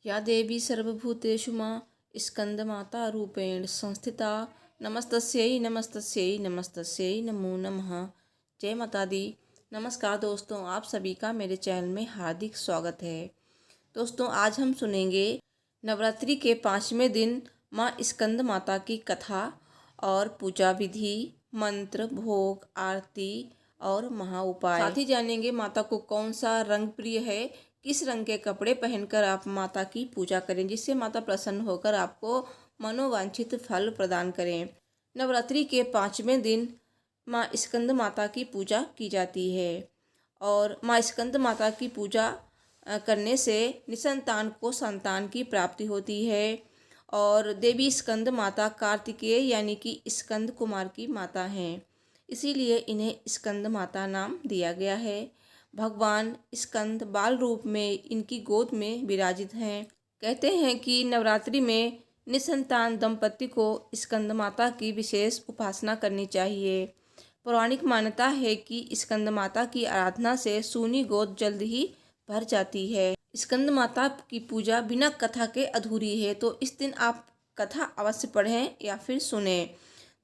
या देवी सर्वभूतेषु मां स्कंदमाता रूपेण संस्थिता नमस्तस्यै नमस्तस्यै नमस्तस्यै नमो नमः। जय माता दी। नमस्कार दोस्तों, आप सभी का मेरे चैनल में हार्दिक स्वागत है। दोस्तों, आज हम सुनेंगे नवरात्रि के 5वें दिन माँ स्कंद माता की कथा और पूजा विधि, मंत्र, भोग, आरती और महाउपाय। साथ ही जानेंगे माता को कौन सा रंग प्रिय है, किस रंग के कपड़े पहनकर आप माता की पूजा करें जिससे माता प्रसन्न होकर आपको मनोवांछित फल प्रदान करें। नवरात्रि के 5वें दिन माँ स्कंद माता की पूजा की जाती है और माँ स्कंद माता की पूजा करने से निसंतान को संतान की प्राप्ति होती है। और देवी स्कंद माता कार्तिकेय यानी कि स्कंद कुमार की माता हैं, इसीलिए इन्हें स्कंद माता नाम दिया गया है। भगवान स्कंद बाल रूप में इनकी गोद में विराजित हैं। कहते हैं कि नवरात्रि में निसंतान दंपति को स्कंद माता की विशेष उपासना करनी चाहिए। पौराणिक मान्यता है कि स्कंद माता की आराधना से सूनी गोद जल्द ही भर जाती है। स्कंद माता की पूजा बिना कथा के अधूरी है, तो इस दिन आप कथा अवश्य पढ़ें या फिर सुने।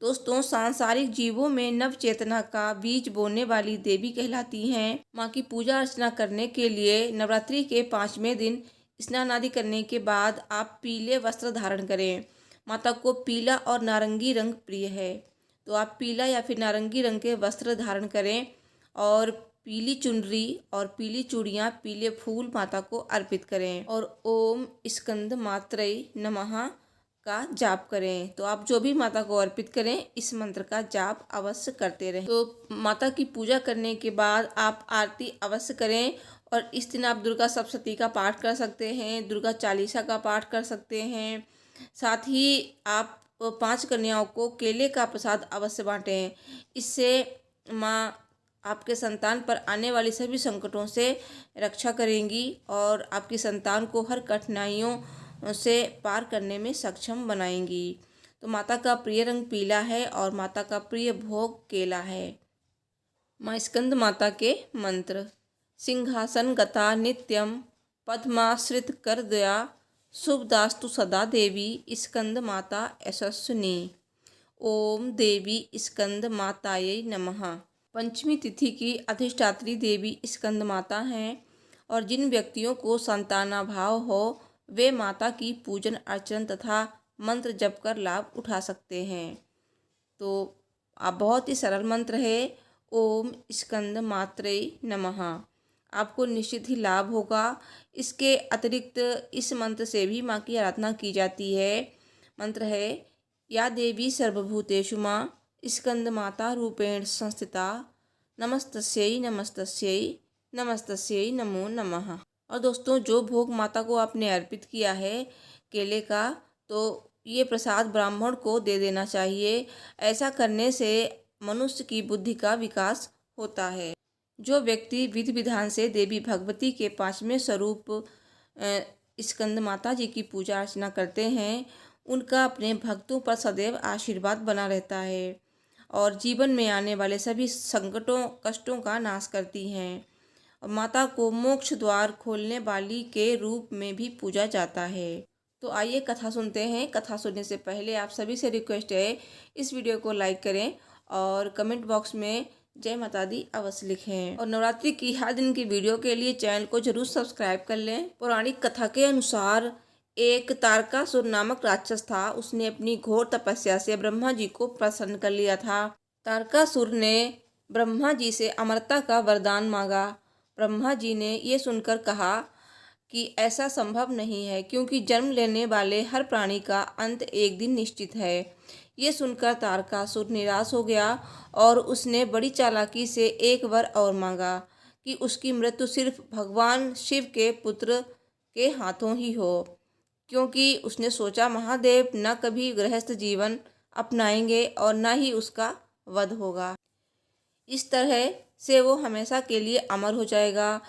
दोस्तों, सांसारिक जीवों में नव चेतना का बीज बोने वाली देवी कहलाती हैं। माँ की पूजा अर्चना करने के लिए नवरात्रि के 5वें दिन स्नान आदि करने के बाद आप पीले वस्त्र धारण करें। माता को पीला और नारंगी रंग प्रिय है, तो आप पीला या फिर नारंगी रंग के वस्त्र धारण करें और पीली चुनरी और पीली चूड़ियाँ, पीले फूल माता को अर्पित करें और ओम स्कंद मात्रै नमः का जाप करें। तो आप जो भी माता को अर्पित करें, इस मंत्र का जाप अवश्य करते रहें। तो माता की पूजा करने के बाद आप आरती अवश्य करें और इस दिन आप दुर्गा सप्तशती का पाठ कर सकते हैं, दुर्गा चालीसा का पाठ कर सकते हैं। साथ ही आप 5 कन्याओं को केले का प्रसाद अवश्य बांटें। इससे माँ आपके संतान पर आने वाली सभी संकटों से रक्षा करेंगी और आपकी संतान को हर कठिनाइयों से पार करने में सक्षम बनाएंगी। तो माता का प्रिय रंग पीला है और माता का प्रिय भोग केला है। माँ स्कंद माता के मंत्र। सिंहासन गता नित्यम पद्माश्रित कर दया शुभदास्तु सदा देवी स्कंद माता यशस्विनी। ओम देवी स्कंद मातायै नमः। पंचमी तिथि की अधिष्ठात्री देवी स्कंद माता हैं और जिन व्यक्तियों को संतानाभाव हो वे माता की पूजन अर्चन तथा मंत्र जप कर लाभ उठा सकते हैं। तो आप बहुत ही सरल मंत्र है, ओम स्कंद मात्रै नमः। आपको निश्चित ही लाभ होगा। इसके अतिरिक्त इस मंत्र से भी माँ की आराधना की जाती है। मंत्र है, या देवी सर्वभूतेषु मां स्कंद माता रूपेण संस्थिता नमस्तस्यै नमस्तस्यै नमस्तस्यै नमो नमः। और दोस्तों, जो भोग माता को आपने अर्पित किया है केले का, तो ये प्रसाद ब्राह्मण को दे देना चाहिए। ऐसा करने से मनुष्य की बुद्धि का विकास होता है। जो व्यक्ति विधि विधान से देवी भगवती के 5वें स्वरूप स्कंद माता जी की पूजा अर्चना करते हैं, उनका अपने भक्तों पर सदैव आशीर्वाद बना रहता है और जीवन में आने वाले सभी संकटों कष्टों का नाश करती हैं। और माता को मोक्ष द्वार खोलने वाली के रूप में भी पूजा जाता है। तो आइए कथा सुनते हैं। कथा सुनने से पहले आप सभी से रिक्वेस्ट है, इस वीडियो को लाइक करें और कमेंट बॉक्स में जय माता दी अवश्य लिखें। और नवरात्रि की हर दिन की वीडियो के लिए चैनल को जरूर सब्सक्राइब कर लें। पौराणिक कथा के अनुसार एक तारकासुर नामक राक्षस था। उसने अपनी घोर तपस्या से ब्रह्मा जी को प्रसन्न कर लिया था। तारकासुर ने ब्रह्मा जी से अमरता का वरदान मांगा। ब्रह्मा जी ने ये सुनकर कहा कि ऐसा संभव नहीं है, क्योंकि जन्म लेने वाले हर प्राणी का अंत एक दिन निश्चित है। ये सुनकर तारकासुर निराश हो गया और उसने बड़ी चालाकी से एक वर और मांगा कि उसकी मृत्यु सिर्फ भगवान शिव के पुत्र के हाथों ही हो, क्योंकि उसने सोचा महादेव न कभी गृहस्थ जीवन अपनाएंगे और न ही उसका वध होगा। इस तरह से वो हमेशा के लिए अमर हो जाएगा।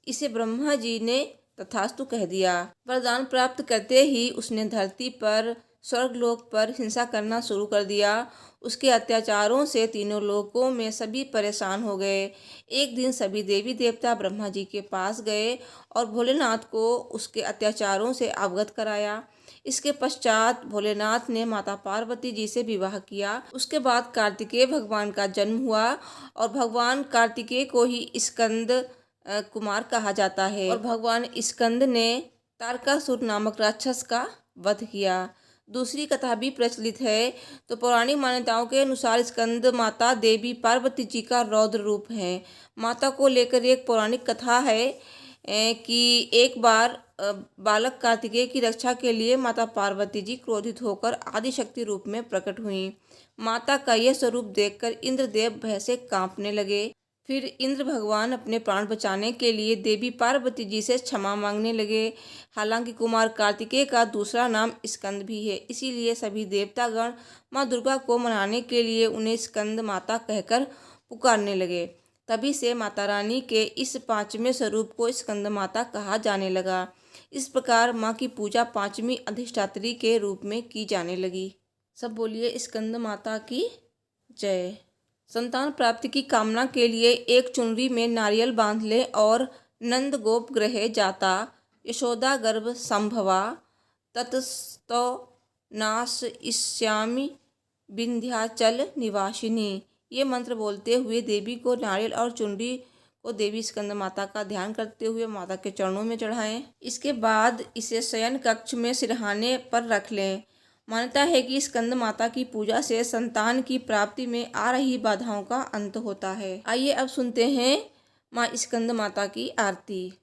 इसे ब्रह्मा जी ने तथास्तु कह दिया। वरदान प्राप्त करते ही उसने धरती पर स्वर्गलोक पर हिंसा करना शुरू कर दिया। उसके अत्याचारों से तीनों लोकों में सभी परेशान हो गए। एक दिन सभी देवी देवता ब्रह्मा जी के पास गए और भोलेनाथ को उसके अत्याचारों से अवगत कराया। इसके पश्चात भोलेनाथ ने माता पार्वती जी से विवाह किया। उसके बाद कार्तिकेय भगवान का जन्म हुआ और भगवान कार्तिकेय को ही स्कंद कुमार कहा जाता है। और भगवान स्कंद ने तारकासुर नामक राक्षस का वध किया। दूसरी कथा भी प्रचलित है। तो पौराणिक मान्यताओं के अनुसार स्कंद माता देवी पार्वती जी का रौद्र रूप है। माता को लेकर एक पौराणिक कथा है कि एक बार बालक कार्तिकेय की रक्षा के लिए माता पार्वती जी क्रोधित होकर आदिशक्ति रूप में प्रकट हुईं। माता का यह स्वरूप देखकर इंद्रदेव भय से कांपने लगे। फिर इंद्र भगवान अपने प्राण बचाने के लिए देवी पार्वती जी से क्षमा मांगने लगे। हालांकि कुमार कार्तिकेय का दूसरा नाम स्कंद भी है, इसीलिए सभी देवतागण माँ दुर्गा को मनाने के लिए उन्हें स्कंद माता कहकर पुकारने लगे। तभी से माता रानी के इस पांचवें स्वरूप को स्कंद माता कहा जाने लगा। इस प्रकार माँ की पूजा पांचवी अधिष्ठात्री के रूप में की जाने लगी। सब बोलिए स्कंद माता की जय। संतान प्राप्ति की कामना के लिए एक चुनरी में नारियल बांध ले और नंद गोप गृहे जाता यशोदा गर्भ संभवा ततस्तो नाशयिष्यामि विंध्याचल निवासिनी। ये मंत्र बोलते हुए देवी को नारियल और चुनरी को देवी स्कंद माता का ध्यान करते हुए माता के चरणों में चढ़ाएं। इसके बाद इसे शयन कक्ष में सिरहाने पर रख लें। मान्यता है कि स्कंद माता की पूजा से संतान की प्राप्ति में आ रही बाधाओं का अंत होता है। आइए अब सुनते हैं माँ स्कंद माता की आरती।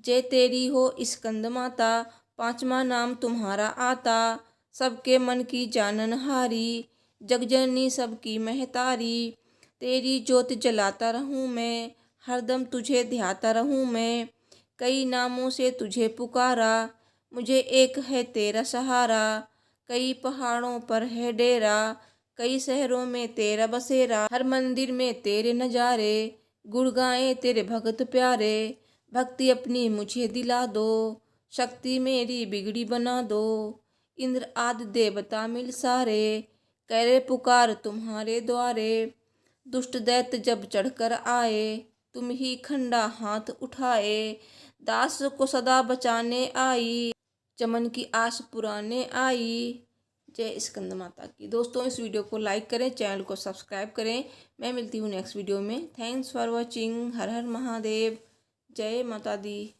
जय तेरी हो स्कंद माता, पांचवा नाम तुम्हारा आता, सबके मन की जाननहारी, जगजननी सबकी महतारी। तेरी ज्योत जलाता रहूं मैं, हरदम तुझे ध्याता रहूं मैं। कई नामों से तुझे पुकारा, मुझे एक है तेरा सहारा। कई पहाड़ों पर है डेरा, कई शहरों में तेरा बसेरा। हर मंदिर में तेरे नजारे, गुण गाए तेरे भगत प्यारे। भक्ति अपनी मुझे दिला दो, शक्ति मेरी बिगड़ी बना दो। इंद्र आदि देवता मिल सारे, करे पुकार तुम्हारे द्वारे। दुष्ट दैत्य जब चढ़कर आए, तुम ही खंडा हाथ उठाए। दास को सदा बचाने आई, चमन की आस पुराने आई। जय स्कंद माता की। दोस्तों इस वीडियो को लाइक करें, चैनल को सब्सक्राइब करें। मैं मिलती हूँ नेक्स्ट वीडियो में। Thanks for watching. हर हर महादेव। जय माता दी।